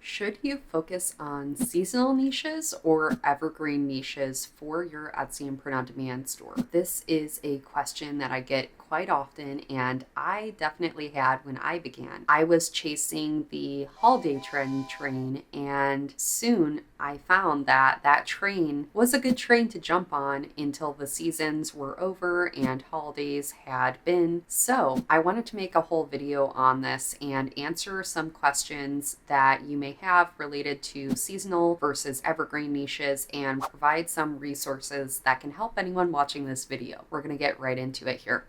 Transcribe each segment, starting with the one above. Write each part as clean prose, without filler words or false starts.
Should you focus on seasonal niches or evergreen niches for your Etsy and print on demand store? This is a question that I get quite often, and I definitely had when I began. I was chasing the holiday trend train, and soon I found that that train was a good train to jump on until the seasons were over and holidays had been. So I wanted to make a whole video on this and answer some questions that you may have related to seasonal versus evergreen niches and provide some resources that can help anyone watching this video. We're going to get right into it here.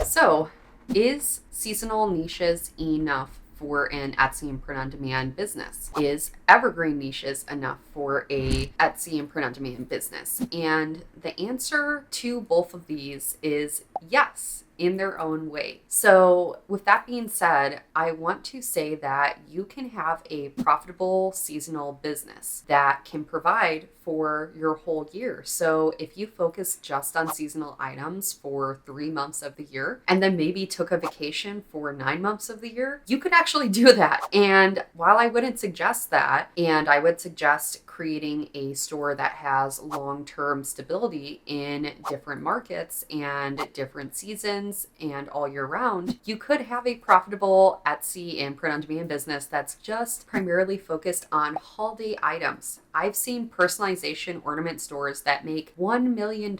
So, is seasonal niches enough for an Etsy and print on demand business? Is evergreen niches enough for a Etsy and print on demand business? And the answer to both of these is yes, in their own way. So with that being said, I want to say that you can have a profitable seasonal business that can provide for your whole year. So if you focus just on seasonal items for 3 months of the year and then maybe took a vacation for 9 months of the year, you could actually do that. And while I wouldn't suggest that, and I would suggest creating a store that has long-term stability in different markets and different seasons and all year round, you could have a profitable Etsy and print on demand business that's just primarily focused on holiday items. I've seen personalization ornament stores that make $1 million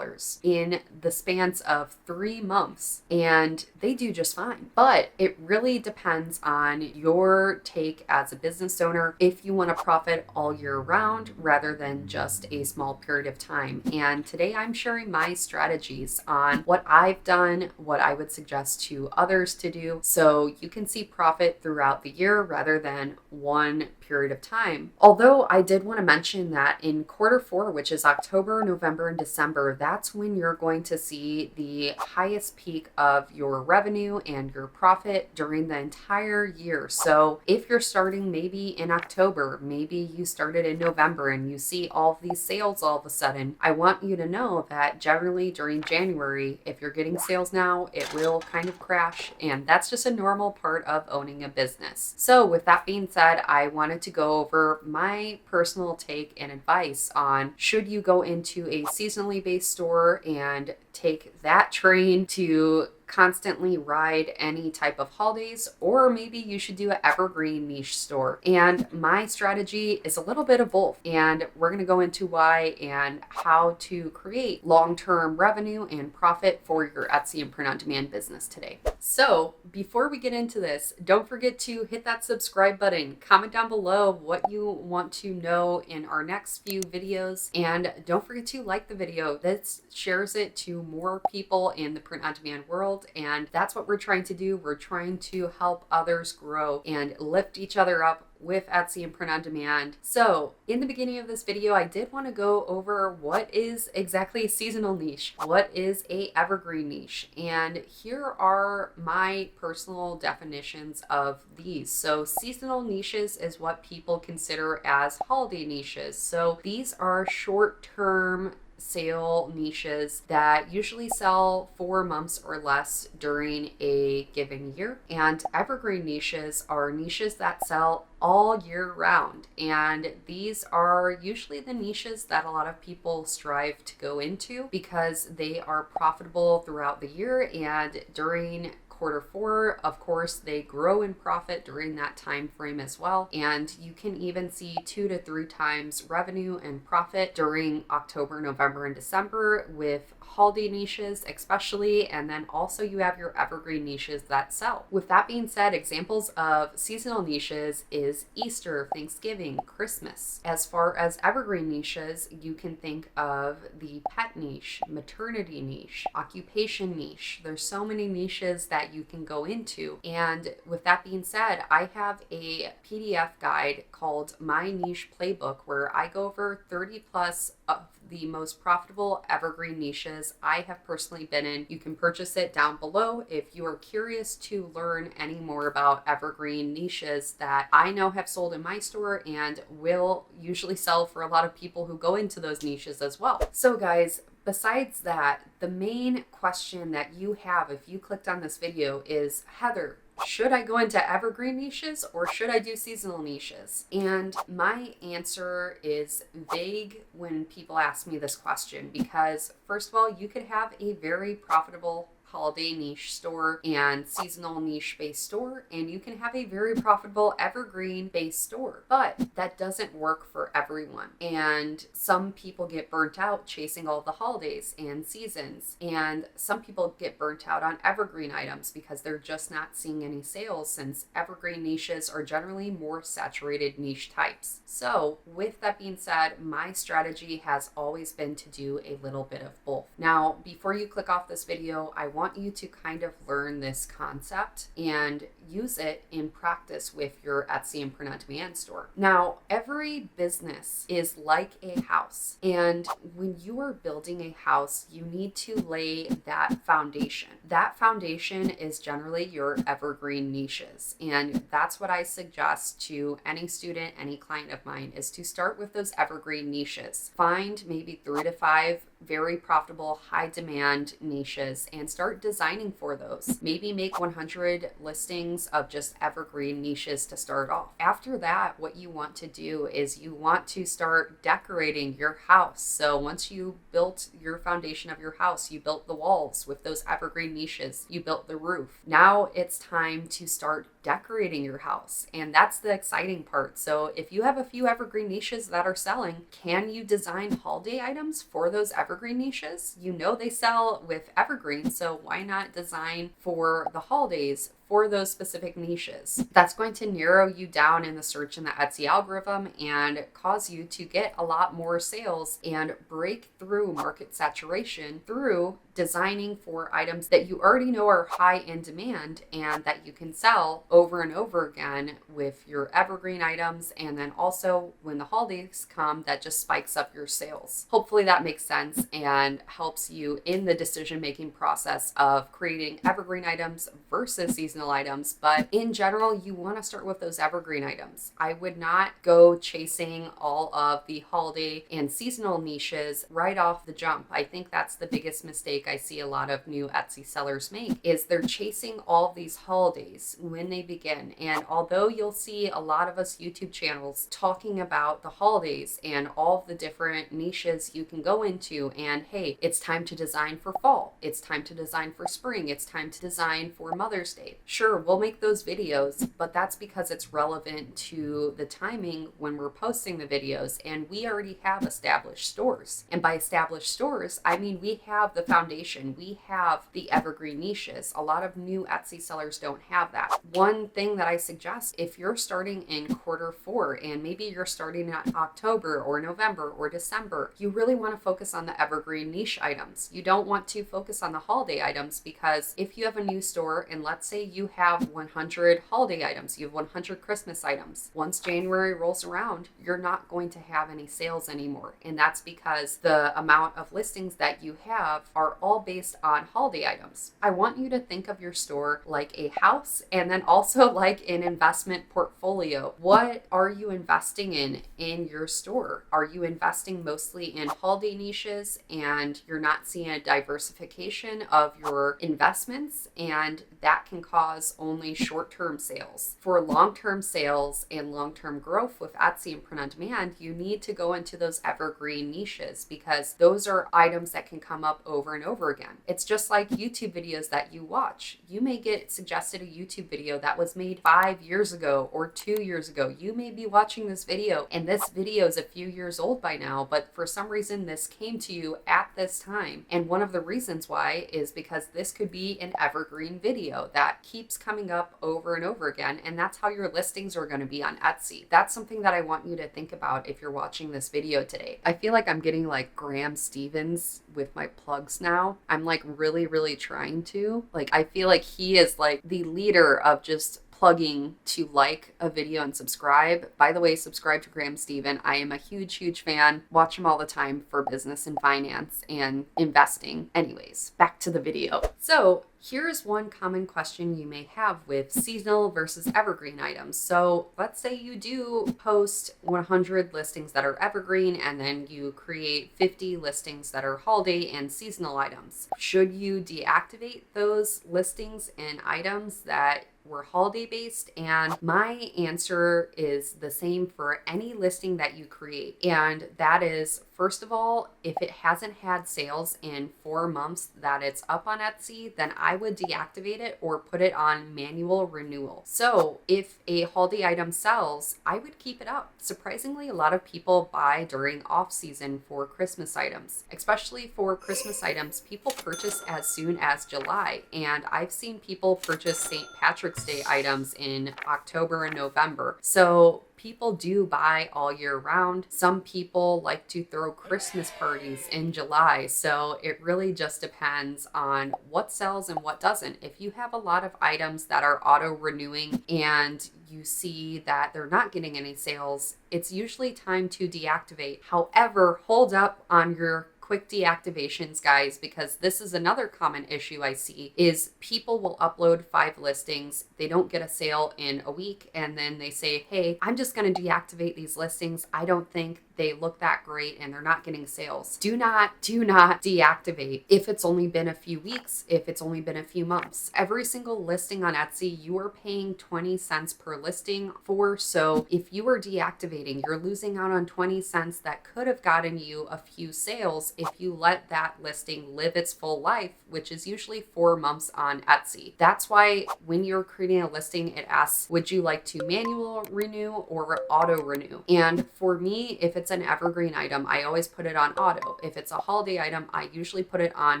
in the spans of 3 months, and they do just fine. But it really depends on your take as a business owner if you want to profit all year round rather than just a small period of time. And today I'm sharing my strategies on what I've done, what I would suggest to others to do, so you can see profit throughout the year rather than one period of time. Although I did want to mention that in quarter 4, which is October, November, and December, that's when you're going to see the highest peak of your revenue and your profit during the entire year. So if you're starting maybe in October, maybe you started in November and you see all of these sales all of a sudden, I want you to know that generally during January, if you're getting sales now, it will kind of crash, and that's just a normal part of owning a business. So with that being said, I wanted to go over my personal take and advice on should you go into a seasonally based store and take that train to constantly ride any type of holidays, or maybe you should do an evergreen niche store. And my strategy is a little bit of both, and we're going to go into why and how to create long-term revenue and profit for your Etsy and print on demand business today. So before we get into this, don't forget to hit that subscribe button, comment down below what you want to know in our next few videos, and don't forget to like the video. This shares it to more people in the print on demand world, and that's what we're trying to do. We're trying to help others grow and lift each other up with Etsy and print on demand. So in the beginning of this video, I did want to go over what is exactly a seasonal niche, what is a evergreen niche, and here are my personal definitions of these. So seasonal niches is what people consider as holiday niches. So these are short-term sale niches that usually sell 4 months or less during a given year. And evergreen niches are niches that sell all year round. And these are usually the niches that a lot of people strive to go into because they are profitable throughout the year, and during quarter 4, of course, they grow in profit during that time frame as well. And you can even see 2 to 3 times revenue and profit during October, November, and December with holiday niches especially. And then also you have your evergreen niches that sell. With that being said, examples of seasonal niches is Easter, Thanksgiving, Christmas. As far as evergreen niches, you can think of the pet niche, maternity niche, occupation niche. There's so many niches that you can go into. And with that being said, I have a PDF guide called My Niche Playbook where I go over 30 plus of the most profitable evergreen niches I have personally been in. You can purchase it down below if you are curious to learn any more about evergreen niches that I know have sold in my store and will usually sell for a lot of people who go into those niches as well. So guys, Besides that, the main question that you have if you clicked on this video is, Heather, should I go into evergreen niches or should I do seasonal niches? And my answer is vague when people ask me this question because, first of all, you could have a very profitable holiday niche store and seasonal niche based store, and you can have a very profitable evergreen based store, but that doesn't work for everyone. And some people get burnt out chasing all the holidays and seasons, and some people get burnt out on evergreen items because they're just not seeing any sales, since evergreen niches are generally more saturated niche types. So with that being said, my strategy has always been to do a little bit of both. Now, before you click off this video, I want you to kind of learn this concept and use it in practice with your Etsy and print on demand store. Now, every business is like a house, and when you are building a house, you need to lay that foundation. That foundation is generally your evergreen niches, and that's what I suggest to any student, any client of mine, is to start with those evergreen niches. Find maybe 3 to 5 very profitable, high demand niches and start designing for those. Maybe make 100 listings of just evergreen niches to start off. After that, what you want to do is you want to start decorating your house. So once you built your foundation of your house, you built the walls with those evergreen niches, you built the roof. Now it's time to start decorating your house, and that's the exciting part. So if you have a few evergreen niches that are selling, can you design holiday items for those evergreen niches? You know they sell with evergreen, so why not design for the holidays for those specific niches? That's going to narrow you down in the search in the Etsy algorithm and cause you to get a lot more sales and break through market saturation through designing for items that you already know are high in demand and that you can sell over and over again with your evergreen items. And then also when the holidays come, that just spikes up your sales. Hopefully that makes sense and helps you in the decision-making process of creating evergreen items versus seasonal items. But in general, you want to start with those evergreen items. I would not go chasing all of the holiday and seasonal niches right off the jump. I think that's the biggest mistake I see a lot of new Etsy sellers make, is they're chasing all of these holidays when they begin. And although you'll see a lot of us YouTube channels talking about the holidays and all of the different niches you can go into, and hey, it's time to design for fall, it's time to design for spring, it's time to design for Mother's Day. Sure, we'll make those videos, but that's because it's relevant to the timing when we're posting the videos, and we already have established stores. And by established stores, I mean we have the foundation, we have the evergreen niches. A lot of new Etsy sellers don't have that. One thing that I suggest, if you're starting in Q4 and maybe you're starting in October or November or December, you really want to focus on the evergreen niche items. You don't want to focus on the holiday items, because if you have a new store and let's say you have 100 holiday items, you have 100 Christmas items, once January rolls around, you're not going to have any sales anymore. And that's because the amount of listings that you have are all based on holiday items. I want you to think of your store like a house and then also like an investment portfolio. What are you investing in your store? Are you investing mostly in holiday niches and you're not seeing a diversification of your investments, and that can cause only short-term sales? For long-term sales and long-term growth with Etsy and print on demand, you need to go into those evergreen niches because those are items that can come up over and over again. It's just like YouTube videos that you watch. You may get suggested a YouTube video that was made 5 years ago or 2 years ago. You may be watching this video and this video is a few years old by now, but for some reason this came to you at this time. And one of the reasons why is because this could be an evergreen video that keeps coming up over and over again, and that's how your listings are going to be on Etsy. That's something that I want you to think about if you're watching this video today. I feel like I'm getting like Graham Stevens with my plugs now. I'm like really trying to. Like, I feel like he is like the leader of just plugging to like a video and subscribe. By the way, subscribe to Graham Stephen. I am a huge fan. Watch him all the time for business and finance and investing. Anyways, back to the video. So here's one common question you may have with seasonal versus evergreen items. So let's say you do post 100 listings that are evergreen and then you create 50 listings that are holiday and seasonal items. Should you deactivate those listings and items that were holiday based? And my answer is the same for any listing that you create. And that is, first of all, if it hasn't had sales in 4 months that it's up on Etsy, then I would deactivate it or put it on manual renewal. So if a holiday item sells, I would keep it up. Surprisingly, a lot of people buy during off season for Christmas items, especially for Christmas items. People purchase as soon as July, and I've seen people purchase St. Patrick's Day items in October and November. So people do buy all year round. Some people like to throw Christmas parties in July. So it really just depends on what sells and what doesn't. If you have a lot of items that are auto renewing and you see that they're not getting any sales, it's usually time to deactivate. However, hold up on your quick deactivations, guys, because this is another common issue I see is people will upload 5 listings, they don't get a sale in a week, and then they say, hey, I'm just going to deactivate these listings. I don't think they look that great and they're not getting sales. Do not deactivate if it's only been a few weeks, if it's only been a few months. Every single listing on Etsy, you are paying 20 cents per listing for. So if you are deactivating, you're losing out on 20 cents that could have gotten you a few sales if you let that listing live its full life, which is usually 4 months on Etsy. That's why when you're creating a listing, it asks, would you like to manual renew or auto renew? And for me, if it's an evergreen item, I always put it on auto. If it's a holiday item, I usually put it on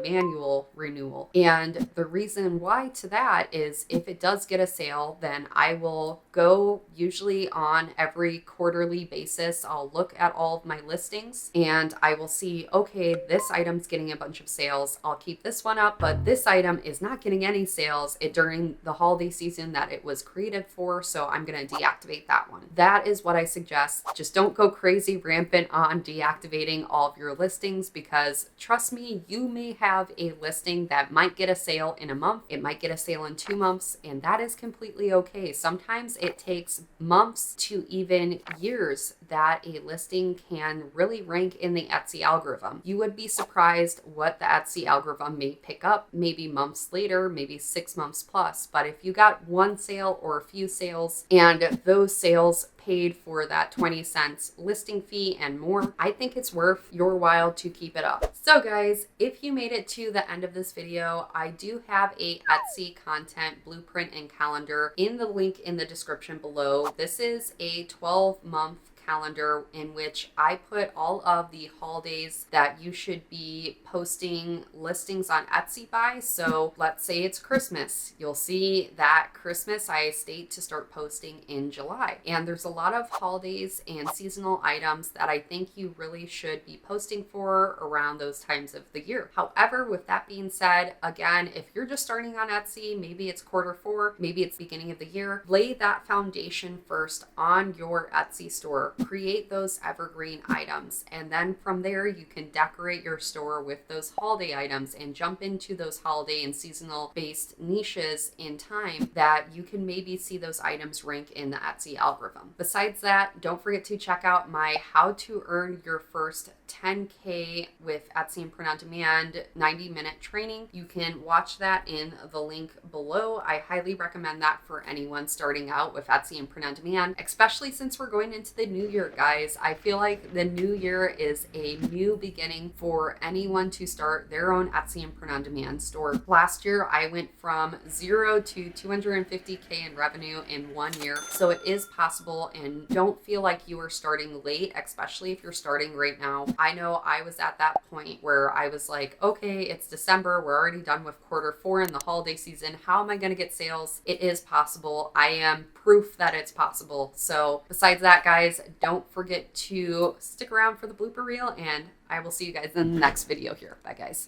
manual renewal. And the reason why to that is if it does get a sale, then I will go usually on every quarterly basis. I'll look at all of my listings and I will see, okay, this item's getting a bunch of sales. I'll keep this one up, but this item is not getting any sales during the holiday season that it was created for. So I'm going to deactivate that one. That is what I suggest. Just don't go crazy rampant on deactivating all of your listings, because trust me, you may have a listing that might get a sale in a month. It might get a sale in 2 months, and that is completely okay. Sometimes it takes months to even years that a listing can really rank in the Etsy algorithm. You would be surprised what the Etsy algorithm may pick up maybe months later, maybe 6 months plus. But if you got one sale or a few sales and those sales paid for that 20 cents listing fee and more, I think it's worth your while to keep it up. So guys, if you made it to the end of this video, I do have a Etsy content blueprint and calendar in the link in the description below. This is a 12-month calendar in which I put all of the holidays that you should be posting listings on Etsy by. So let's say it's Christmas. You'll see that Christmas I state to start posting in July. And there's a lot of holidays and seasonal items that I think you really should be posting for around those times of the year. However, with that being said, again, if you're just starting on Etsy, maybe it's Q4, maybe it's beginning of the year, lay that foundation first on your Etsy store. Create those evergreen items, and then from there you can decorate your store with those holiday items and jump into those holiday and seasonal based niches in time that you can maybe see those items rank in the Etsy algorithm. Besides that, don't forget to check out my how to earn your first 10K with Etsy and Print on Demand 90-minute training. You can watch that in the link below. I highly recommend that for anyone starting out with Etsy and Print on Demand, especially since we're going into the new year, guys. I feel like the new year is a new beginning for anyone to start their own Etsy and Print on Demand store. Last year, I went from 0 to 250K in revenue in 1 year. So it is possible, and don't feel like you are starting late, especially if you're starting right now. I know I was at that point where I was like, okay, it's December. We're already done with Q4 in the holiday season. How am I going to get sales? It is possible. I am proof that it's possible. So besides that, guys, don't forget to stick around for the blooper reel, and I will see you guys in the next video here. Bye, guys.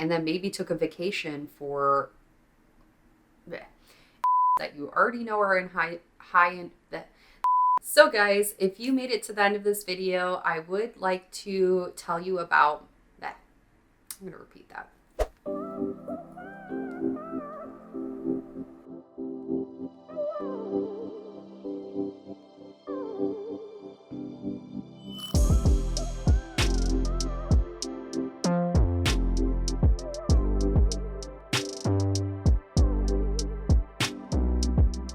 and then maybe took a vacation for that you already know are in high in that. So guys, if you made it to the end of this video, I would like to tell you about that. I'm going to repeat that.